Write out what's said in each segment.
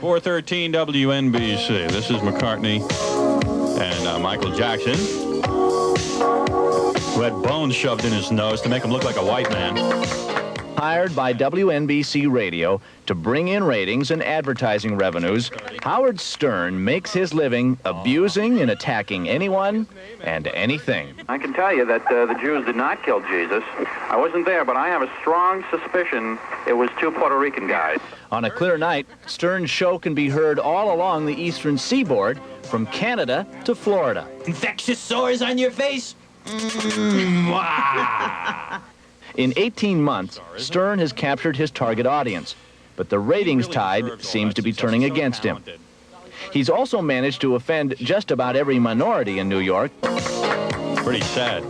413 WNBC. This is McCartney and Michael Jackson, who had bones shoved in his nose to make him look like a white man. Hired by WNBC Radio to bring in ratings and advertising revenues, Howard Stern makes his living abusing and attacking anyone and anything. I can tell you that the Jews did not kill Jesus. I wasn't there, but I have a strong suspicion it was two Puerto Rican guys. On a clear night, Stern's show can be heard all along the eastern seaboard, from Canada to Florida. Infectious sores on your face? In 18 months, Stern has captured his target audience, but the ratings tide seems to be turning against him. He's also managed to offend just about every minority in New York. Pretty sad.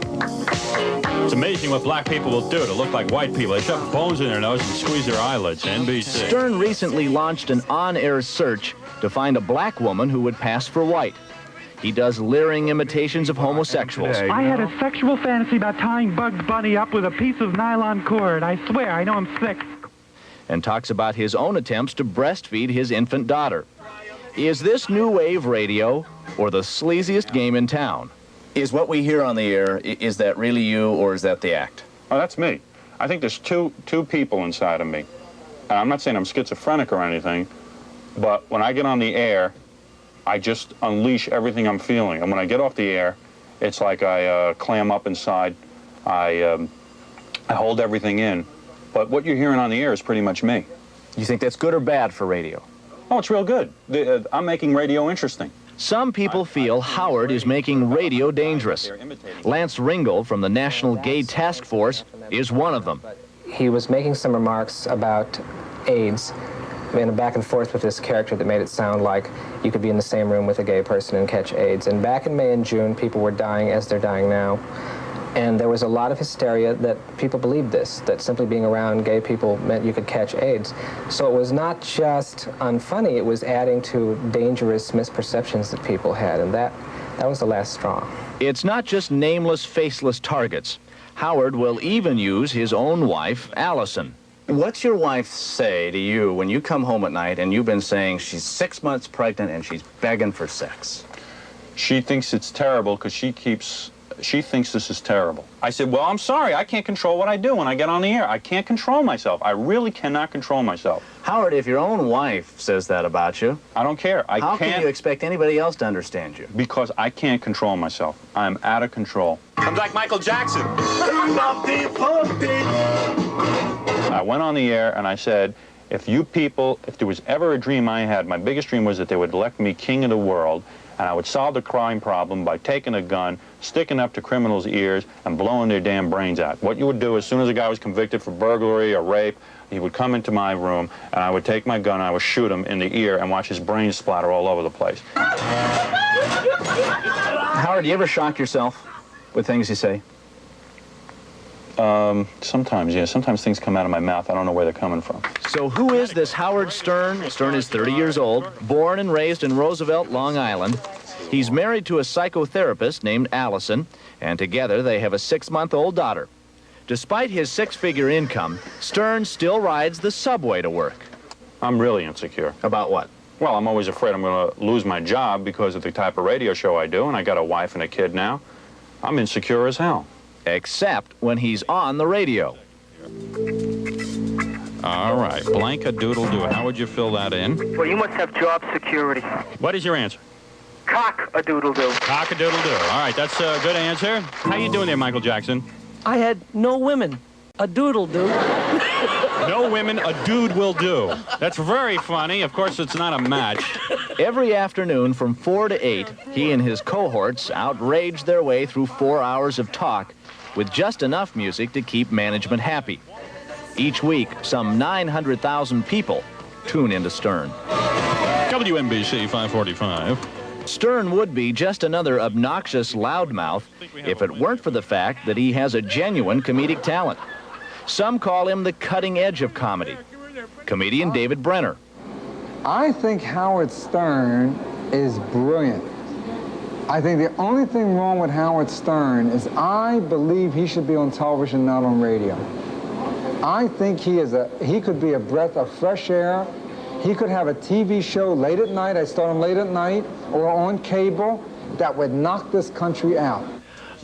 It's amazing what black people will do to look like white people. They shove bones in their nose and squeeze their eyelids. NBC. Stern recently launched an on-air search to find a black woman who would pass for white. He does leering imitations of homosexuals. I had a sexual fantasy about tying Bugs Bunny up with a piece of nylon cord. I swear, I know I'm sick. And talks about his own attempts to breastfeed his infant daughter. Is this new wave radio or the sleaziest game in town? Is what we hear on the air, is that really you or is that the act? Oh, that's me. I think there's two people inside of me. And I'm not saying I'm schizophrenic or anything, but when I get on the air, I just unleash everything I'm feeling. And when I get off the air, it's like I clam up inside. I hold everything in. But what you're hearing on the air is pretty much me. You think that's good or bad for radio? Oh, it's real good. I'm making radio interesting. Some people feel Howard is making radio dangerous. Lance Ringgold from the National Gay Task Force is one of them. He was making some remarks about AIDS in a back and forth with this character that made it sound like you could be in the same room with a gay person and catch AIDS. And back in May and June, people were dying as they're dying now. And there was a lot of hysteria that people believed this, that simply being around gay people meant you could catch AIDS. So it was not just unfunny, it was adding to dangerous misperceptions that people had, and that was the last straw. It's not just nameless, faceless targets. Howard will even use his own wife, Allison. What's your wife say to you when you come home at night and you've been saying she's 6 months pregnant and she's begging for sex? She thinks it's terrible because she thinks this is terrible. I said, well, I'm sorry, I can't control what I do when I get on the air. I can't control myself. I really cannot control myself. Howard, if your own wife says that about you, I don't care. How can you expect anybody else to understand you? Because I can't control myself. I'm out of control. I'm like Michael Jackson. I went on the air and I said, if there was ever a dream I had, my biggest dream was that they would elect me king of the world, and I would solve the crime problem by taking a gun, sticking up to criminals' ears, and blowing their damn brains out. What you would do as soon as a guy was convicted for burglary or rape, he would come into my room, and I would take my gun, and I would shoot him in the ear and watch his brains splatter all over the place. Howard, do you ever shock yourself with things you say? Sometimes, yeah. Sometimes things come out of my mouth. I don't know where they're coming from. So who is this Howard Stern? Stern is 30 years old, born and raised in Roosevelt, Long Island. He's married to a psychotherapist named Allison, and together they have a 6-month-old daughter. Despite his 6-figure income, Stern still rides the subway to work. I'm really insecure. About what? Well, I'm always afraid I'm going to lose my job because of the type of radio show I do, and I got a wife and a kid now. I'm insecure as hell. Except when he's on the radio. All right, blank-a-doodle-doo. How would you fill that in? Well, you must have job security. What is your answer? Cock-a-doodle-doo. Cock-a-doodle-doo. All right, that's a good answer. How you doing there, Michael Jackson? I had no women. A doodle-doo. No women, a dude will do. That's very funny. Of course, it's not a match. Every afternoon from 4 to 8, he and his cohorts outrage their way through 4 hours of talk with just enough music to keep management happy. Each week, some 900,000 people tune into Stern. WNBC 545. Stern would be just another obnoxious loudmouth if it weren't for the fact that he has a genuine comedic talent. Some call him the cutting edge of comedy. Comedian David Brenner. I think Howard Stern is brilliant. I think the only thing wrong with Howard Stern is I believe he should be on television, not on radio. I think he could be a breath of fresh air. He could have a TV show late at night, I start him late at night, or on cable, that would knock this country out.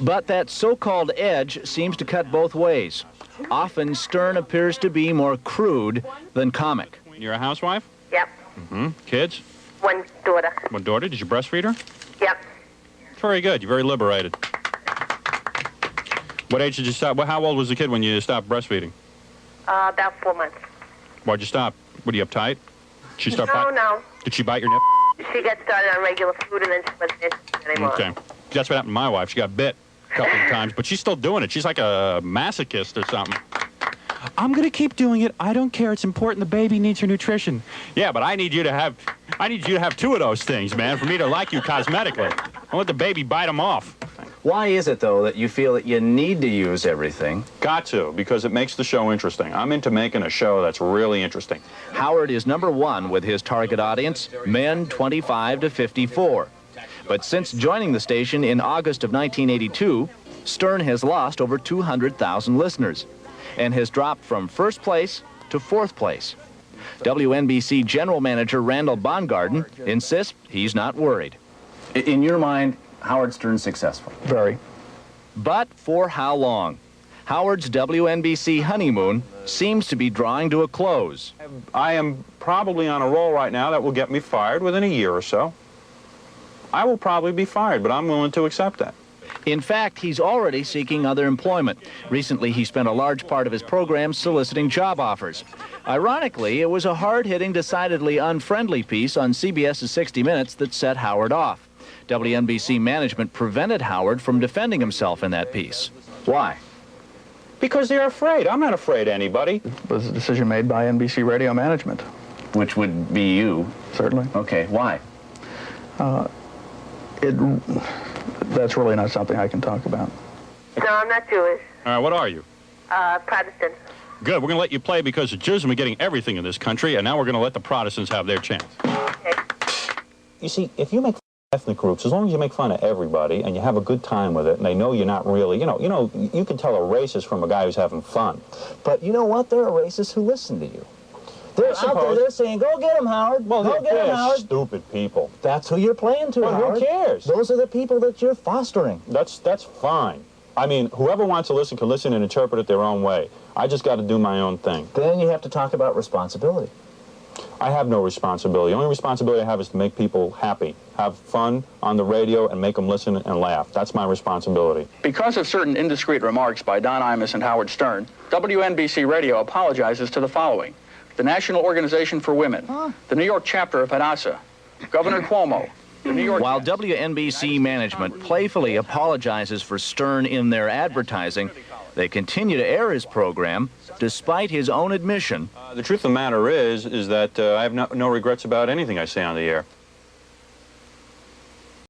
But that so-called edge seems to cut both ways. Often Stern appears to be more crude than comic. You're a housewife? Yep. Mm-hmm. Kids? One daughter. One daughter? Did you breastfeed her? Yep. Very good. You're very liberated. What age did you stop? How old was the kid when you stopped breastfeeding? About 4 months. Why'd you stop? Were you uptight? Did she start No. Did she bite your nip? She got started on regular food and then she wasn't interested anymore. Okay. That's what happened to my wife. She got bit a couple of times, but she's still doing it. She's like a masochist or something. I'm going to keep doing it. I don't care. It's important. The baby needs her nutrition. Yeah, but I need you to have two of those things, man, for me to like you cosmetically. I want the baby bite them off. Why is it, though, that you feel that you need to use everything? Got to, because it makes the show interesting. I'm into making a show that's really interesting. Howard is #1 with his target audience, men 25 to 54. But since joining the station in August of 1982, Stern has lost over 200,000 listeners and has dropped from first place to fourth place. WNBC General Manager Randall Bongarden insists he's not worried. In your mind, Howard Stern's successful? Very. But for how long? Howard's WNBC honeymoon seems to be drawing to a close. I am probably on a roll right now that will get me fired within a year or so. I will probably be fired, but I'm willing to accept that. In fact, he's already seeking other employment. Recently, he spent a large part of his program soliciting job offers. Ironically, it was a hard-hitting, decidedly unfriendly piece on CBS's 60 Minutes that set Howard off. WNBC management prevented Howard from defending himself in that piece. Why? Because they're afraid. I'm not afraid of anybody. It was a decision made by NBC radio management. Which would be you? Certainly. Okay, why? That's really not something I can talk about. No, I'm not Jewish. All right, what are you? Protestant. Good. We're going to let you play because the Jews have been getting everything in this country, and now we're going to let the Protestants have their chance. Okay. You see, if you make fun of ethnic groups, as long as you make fun of everybody and you have a good time with it, and they know you're not really, you can tell a racist from a guy who's having fun. But you know what? There are racists who listen to you. They're out there, they're saying, go get him, Howard. Well, go get him, Howard. Stupid people. That's who you're playing to, Well, Howard. who cares? Those are the people that you're fostering. That's fine. I mean, whoever wants to listen can listen and interpret it their own way. I just got to do my own thing. Then you have to talk about responsibility. I have no responsibility. The only responsibility I have is to make people happy, have fun on the radio, and make them listen and laugh. That's my responsibility. Because of certain indiscreet remarks by Don Imus and Howard Stern, WNBC Radio apologizes to the following: the National Organization for Women, the New York chapter of Hadassah, Governor Cuomo, the New York... While WNBC management playfully apologizes for Stern in their advertising, they continue to air his program despite his own admission. The truth of the matter is that I have no regrets about anything I say on the air.